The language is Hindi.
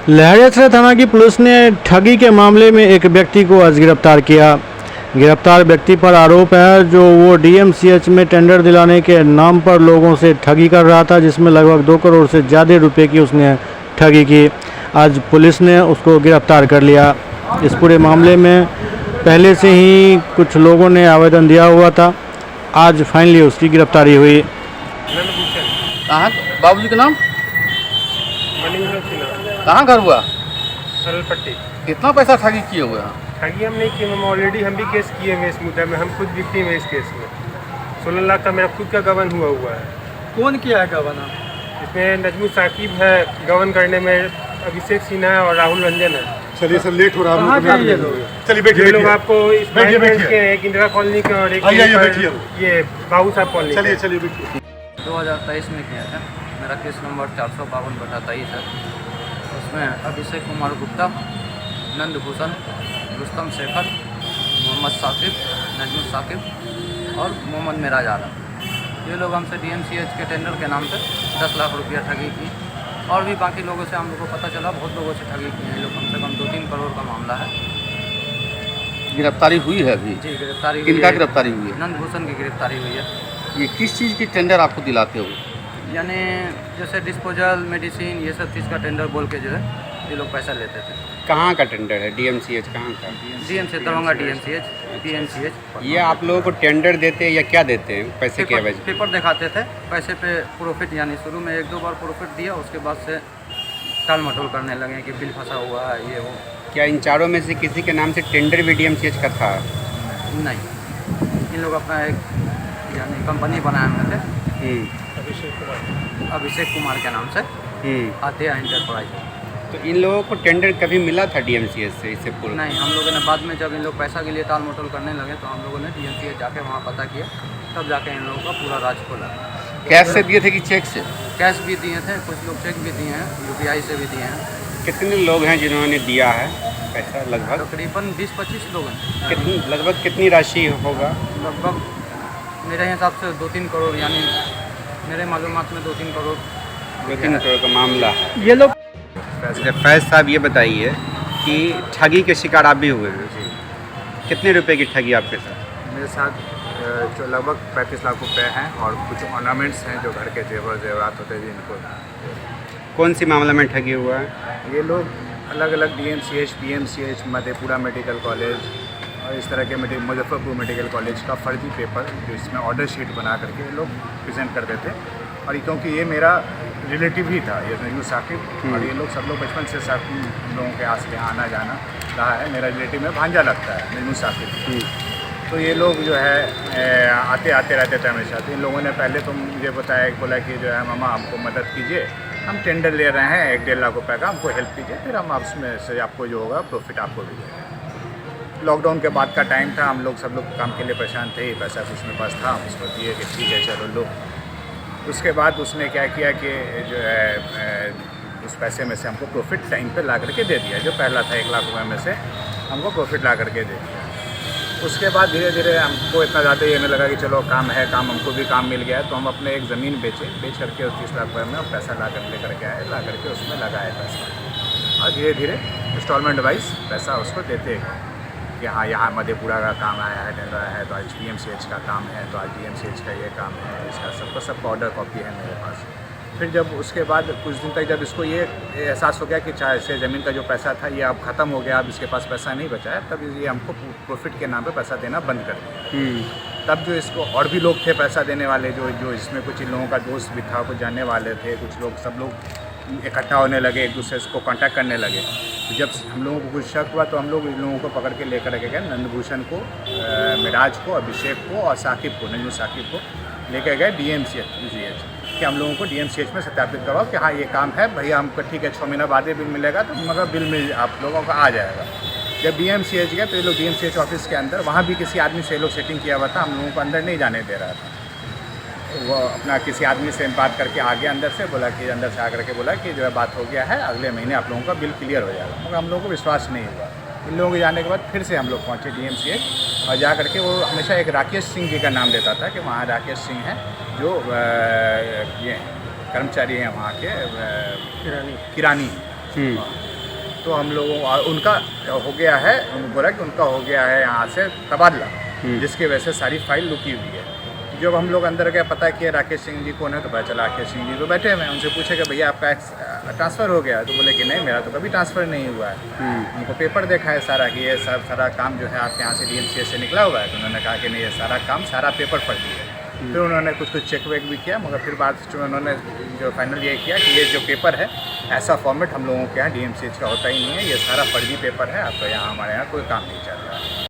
लहरियासराय थाना की पुलिस ने ठगी के मामले में एक व्यक्ति को आज गिरफ्तार किया। गिरफ्तार व्यक्ति पर आरोप है जो वो डीएमसीएच में टेंडर दिलाने के नाम पर लोगों से ठगी कर रहा था, जिसमें लगभग 2 करोड़ से ज़्यादा रुपए की उसने ठगी की। आज पुलिस ने उसको गिरफ्तार कर लिया। इस पूरे मामले में पहले से ही कुछ लोगों ने आवेदन दिया हुआ था। आज फाइनली उसकी गिरफ्तारी हुई। कहाँ बाबूजी का नाम? मणिभूषण सिन्हा, कहाँ घर हुआ? सरलपट्टी। कितना पैसा ठगी किए हुए हैं? ठगी हम नहीं किए, हम ऑलरेडी हम भी केस किए हुए इस मुद्दे में, हम खुद विक्टिम है इस केस में। 16 लाख का मेरा खुद का गबन हुआ है। कौन किया है गबन? इसमें नजमुल साकिब है, गबन करने में अभिषेक सिन्हा है और राहुल रंजन है। चलिए सर, लेट हो रहा है। चलिए बैठिए ये लोग बैठिए। आपको इस बैठिए, ब्रांच बैठिए। के एक इंदिरा कॉलोनी के और एक आइए, बैठिए। ये बाबू साहब कॉलोनी। चलिए चलिए बैठिए। 2023 में किया था। मेरा केस नंबर 452/23 है। उसमें अभिषेक कुमार गुप्ता, नंदभूषण, रुस्तम शेखर, मोहम्मद साकिब, नजमुल साकिब और मोहम्मद मेराज आलम, ये लोग हमसे डीएमसीएच के टेंडर के नाम पे 10 लाख रुपया ठगी की। और भी बाकी लोगों से हम लोग को पता चला, बहुत लोगों से ठगी की है। ये लोग कम से कम 2-3 करोड़ का मामला है। गिरफ्तारी हुई है अभी? जी, गिरफ्तारी हुई किनका है। गिरफ्तारी हुई है? नंदभूषण की गिरफ्तारी हुई है। ये किस चीज़ की टेंडर आपको दिलाते हो? यानी जैसे डिस्पोजल, मेडिसिन, ये सब चीज़ का टेंडर बोल के जो है ये लोग पैसा लेते थे। कहाँ का टेंडर है? डीएमसीएच कहाँ का? DMCH, Darbhanga DMCH, PMCH. ये आप लोगों को टेंडर देते हैं या क्या देते हैं पैसे के एवज? पेपर दिखाते थे, पैसे पे प्रॉफिट, यानी शुरू में 1-2 बार प्रॉफिट दिया, उसके बाद से टाल मटोल करने लगे कि बिल फंसा हुआ है, ये वो। क्या इन चारों में से किसी के नाम से टेंडर भी डीएमसीएच का था? नहीं, इन लोग अपना एक यानी कंपनी बनाए हुए थे, अभिषेक कुमार के नाम से, आतिया एंटरप्राइज। तो इन लोगों को टेंडर कभी मिला था डीएमसीएच से इससे पूर्व? नहीं, हम लोगों ने बाद में जब इन लोग पैसा के लिए टाल मटोल करने लगे तो हम लोगों ने डीएमसीएच जाके वहाँ पता किया, तब जाके इन लोगों का पूरा राज खोला। कैश से दिए थे कि चेक से? कैश भी दिए थे, कुछ लोग चेक भी दिए हैं, यूपीआई से भी दिए हैं। कितने लोग हैं जिन्होंने दिया है पैसा? लगभग तकरीबन 20-25 लोग हैं। कितनी, लगभग कितनी राशि होगा? लगभग मेरे हिसाब से 2-3 करोड़, यानी मेरे मालूमात में 2-3 करोड़। 2-3 करोड़ का मामला है ये लोग फैज साहब, ये बताइए कि ठगी के शिकार आप भी हुए हैं। कितने रुपए की ठगी आपके साथ? मेरे साथ जो लगभग 35 लाख रुपए हैं और कुछ ऑर्नामेंट्स हैं जो घर के जेवरात होते हैं जिनको। कौन सी मामले में ठगी हुआ है? ये लोग अलग अलग DMCH, PMCH, Madhepura medical college और इस तरह के मुजफ्फरपुर मेडिकल कॉलेज का फर्जी पेपर, जो इसमें ऑर्डर शीट बना करके ये लोग प्रेजेंट करते थे। और क्योंकि ये मेरा रिलेटिव ही था, ये नजमुल साकिब, और ये लोग सब लोग बचपन से साथ हम लोगों के आस आना जाना रहा है। मेरा रिलेटिव में भांजा लगता है नजमुल साकिब। तो ये लोग जो है आते आते रहते थे हमेशा। तो इन लोगों ने पहले तो मुझे बोला कि जो है मामा हमको मदद कीजिए, हम टेंडर ले रहे हैं 1-1.5 लाख रुपए का, हमको हेल्प कीजिए, फिर हम उसमें से आपको जो होगा प्रॉफिट आपको भी देंगे। लॉकडाउन के बाद का टाइम था, हम लोग सब लोग काम के लिए परेशान थे, पैसा कुछ मेरे पास था, हम उसको दिए कि ठीक है चलो लो। उसके बाद उसने क्या किया कि जो है उस पैसे में से हमको प्रॉफिट टाइम पे ला करके दे दिया। जो पहला था 1 लाख रुपये में से हमको प्रॉफिट ला करके दे दिया। उसके बाद धीरे धीरे हमको इतना ज़्यादा ये नहीं लगा कि चलो काम है, काम हमको भी काम मिल गया है, तो हम अपने एक ज़मीन बेच करके उस 30 लाख रुपये में पैसा ला करके आए, ला करके उसमें लगाए पैसा। और धीरे धीरे इंस्टॉलमेंट वाइज पैसा उसको देते कि हाँ यहाँ मधेपुरा का काम आया है, टेंडर आया है, तो आज डीएमसीएच का काम है, तो आज डीएमसीएच का ये काम है, इसका सबका ऑर्डर कॉपी है मेरे पास। फिर जब उसके बाद कुछ दिन तक जब इसको ये एहसास हो गया कि चाहे से ज़मीन का जो पैसा था ये अब ख़त्म हो गया, अब इसके पास पैसा नहीं बचा है, तब ये हमको प्रॉफिट के नाम पे पैसा देना बंद कर दिया। तब जो इसको और भी लोग थे पैसा देने वाले, जो इसमें कुछ इन लोगों का दोस्त भी था, कुछ जानने वाले थे, कुछ लोग, सब लोग इकट्ठा होने लगे, एक दूसरे को कांटेक्ट करने लगे। तो जब हम लोगों को कुछ शक हुआ तो हम लोग इन लोगों को पकड़ के लेकर के गए, नंदभूषण को, मिराज को, अभिषेक को और साकिब को, नजमुल साकिब को लेकर गए डीएमसीएच कि हम लोगों को डीएमसीएच में सत्यापित करवाओ कि हाँ ये काम है भैया, हमको ठीक है 6 महीना बाद बिल मिलेगा, तो मगर बिल में आप लोगों का आ जाएगा। जब डीएमसीएच गए तो ये लोग डीएमसीएच ऑफिस के अंदर, वहाँ भी किसी आदमी से ये लोग सेटिंग किया हुआ था, हम लोगों को अंदर नहीं जाने दे रहा था। वो अपना किसी आदमी से बात करके आ गया अंदर से, बोला कि अंदर से आकर के बोला कि जो है बात हो गया है, अगले महीने आप लोगों का बिल क्लियर हो जाएगा। मगर हम लोगों को विश्वास नहीं हुआ। इन लोगों के जाने के बाद फिर से हम लोग पहुँचे डीएमसीएच और जा करके वो हमेशा एक राकेश सिंह जी का नाम लेता था कि वहाँ राकेश सिंह हैं जो ये कर्मचारी हैं वहाँ के, किरानी, तो हम लोगों उनका हो गया है, बोला कि उनका हो गया है यहाँ से तबादला, जिसकी वजह से सारी फाइल लुकी हुई है। जब हम लोग अंदर गए पता किया राकेश सिंह जी कौन है, तो पता चला राकेश सिंह जी तो बैठे हुए हैं। उनसे पूछे कि भैया आपका ट्रांसफ़र हो गया है, तो बोले कि नहीं मेरा तो कभी ट्रांसफ़र नहीं हुआ है। उनको पेपर देखा है सारा कि ये सारा काम जो है आपके यहाँ से DMCH से निकला हुआ है, तो उन्होंने कहा कि नहीं ये सारा काम सारा पेपर फर्जी है। फिर उन्होंने कुछ चेक वेक भी किया, मगर फिर बाद में उन्होंने जो फाइनल ये किया कि ये जो पेपर है ऐसा फॉर्मेट हम लोगों के यहाँ DMCH का होता ही नहीं है, ये सारा फर्जी पेपर है, आपका यहाँ हमारे यहाँ कोई काम नहीं चल रहा।